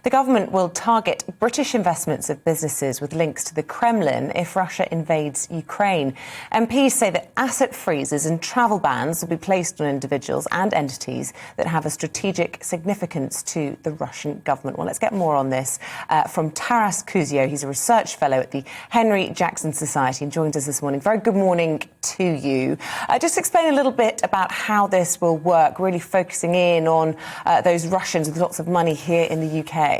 The government will target British investments of businesses with links to the Kremlin if Russia invades Ukraine. MPs say that asset freezes and travel bans will be placed on individuals and entities that have a strategic significance to the Russian government. Well, let's get more on this from Taras Kuzio. He's a research fellow at the Henry Jackson Society and joins us this morning. Very good morning to you. Just explain a little bit about how this will work, really focusing in on those Russians with lots of money here in the UK.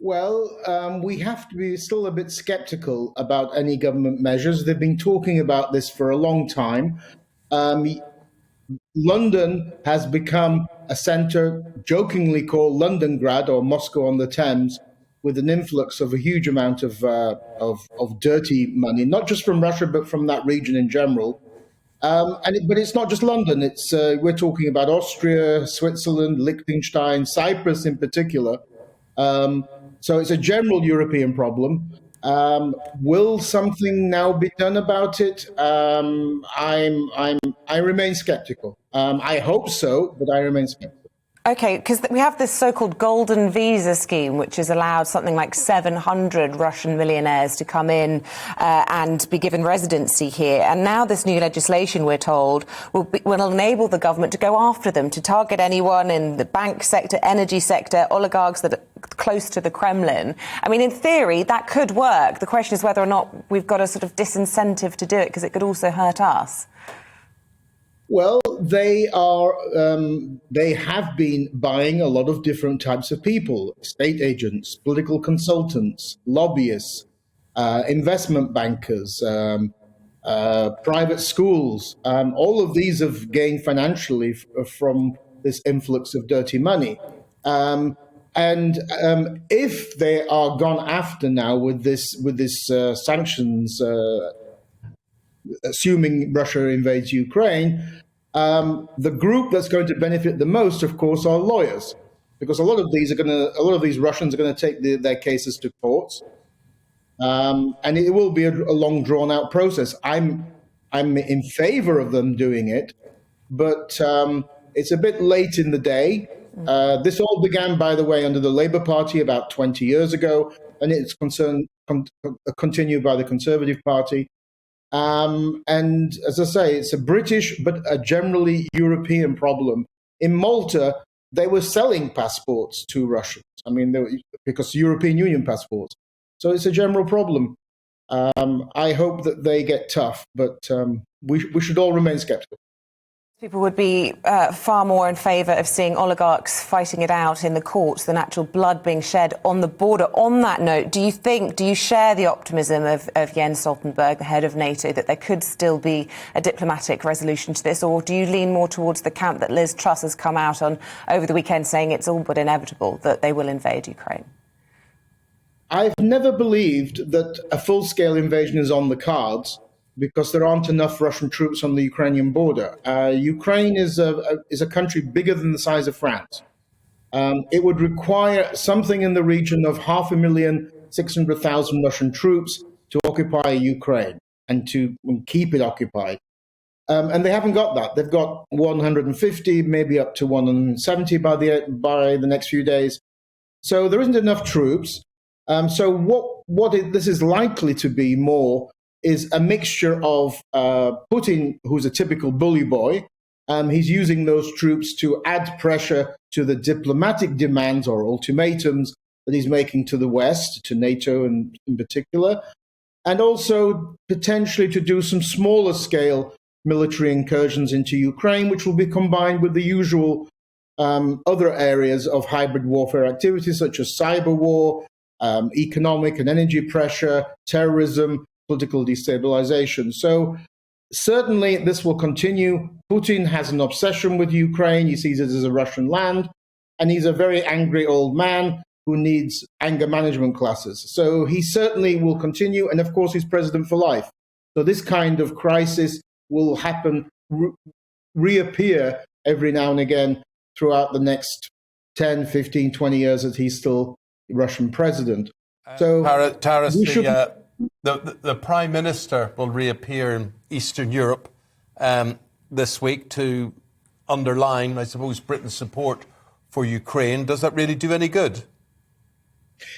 Well, we have to be still a bit sceptical about any government measures. They've been talking about this for a long time. London has become a centre jokingly called Londongrad, or Moscow on the Thames, with an influx of a huge amount of dirty money, not just from Russia, but from that region in general. But it's not just London. It's we're talking about Austria, Switzerland, Liechtenstein, Cyprus in particular. So it's a general European problem. Will something now be done about it? I remain skeptical. I hope so, but I remain skeptical. OK, because we have this so-called golden visa scheme, which has allowed something like 700 Russian millionaires to come in and be given residency here. And now this new legislation, we're told, will enable the government to go after them, to target anyone in the bank sector, energy sector, oligarchs that are close to the Kremlin. I mean, in theory, that could work. The question is whether or not we've got a sort of disincentive to do it, because it could also hurt us. Well, they have been buying a lot of different types of people: estate agents, political consultants, lobbyists, investment bankers, private schools. All of these have gained financially from this influx of dirty money. If they are gone after now with this sanctions, assuming Russia invades Ukraine, the group that's going to benefit the most, of course, are lawyers, because a lot of these Russians are going to take their cases to courts, and it will be a long, drawn-out process. I'm in favor of them doing it, but it's a bit late in the day. This all began, by the way, under the Labour Party about 20 years ago, and it's continued by the Conservative Party. And as I say, it's a British but a generally European problem. In Malta, they were selling passports to Russians. I mean, because European Union passports. So it's a general problem. I hope that they get tough, but we should all remain skeptical. People would be far more in favour of seeing oligarchs fighting it out in the courts than actual blood being shed on the border. On that note, do you share the optimism of Jens Stoltenberg, the head of NATO, that there could still be a diplomatic resolution to this, or do you lean more towards the camp that Liz Truss has come out on over the weekend saying it's all but inevitable that they will invade Ukraine? I've never believed that a full-scale invasion is on the cards, because there aren't enough Russian troops on the Ukrainian border. Ukraine is a country bigger than the size of France. It would require something in the region of 500,600,000 Russian troops to occupy Ukraine and to keep it occupied. And they haven't got that. They've got 150, maybe up to 170 by the next few days. So there isn't enough troops. So this is likely to be more is a mixture of Putin, who's a typical bully boy. He's using those troops to add pressure to the diplomatic demands or ultimatums that he's making to the West, to NATO in particular, and also potentially to do some smaller scale military incursions into Ukraine, which will be combined with the usual other areas of hybrid warfare activities, such as cyber war, economic and energy pressure, terrorism, political destabilization. So certainly this will continue. Putin has an obsession with Ukraine. He sees it as a Russian land, and he's a very angry old man who needs anger management classes. So he certainly will continue, and of course he's president for life. So this kind of crisis will happen, reappear every now and again throughout the next 10, 15, 20 years that he's still Russian president. So Taras, the Prime Minister will reappear in Eastern Europe this week to underline, I suppose, Britain's support for Ukraine. Does that really do any good?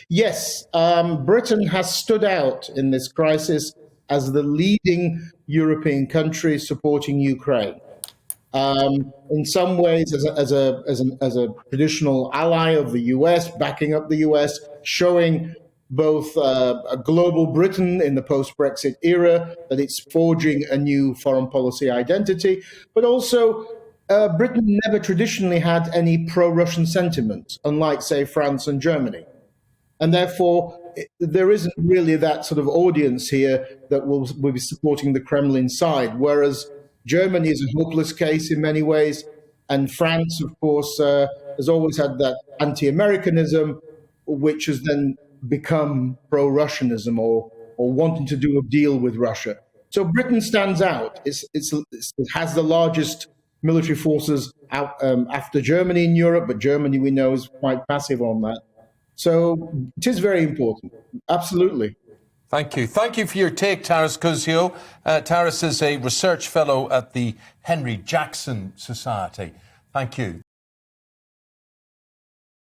Yes, Britain has stood out in this crisis as the leading European country supporting Ukraine. In some ways, as a traditional ally of the US, backing up the US, showing both a global Britain in the post-Brexit era that it's forging a new foreign policy identity, but also Britain never traditionally had any pro-Russian sentiment, unlike, say, France and Germany. And therefore, there isn't really that sort of audience here that will be supporting the Kremlin side, whereas Germany is a hopeless case in many ways, and France, of course, has always had that anti-Americanism, which has then become pro-Russianism or wanting to do a deal with Russia. So Britain stands out. It has the largest military forces out, after Germany in Europe, but Germany, we know, is quite passive on that. So it is very important. Absolutely. Thank you. Thank you for your take, Taras Kuzio. Taras is a research fellow at the Henry Jackson Society. Thank you.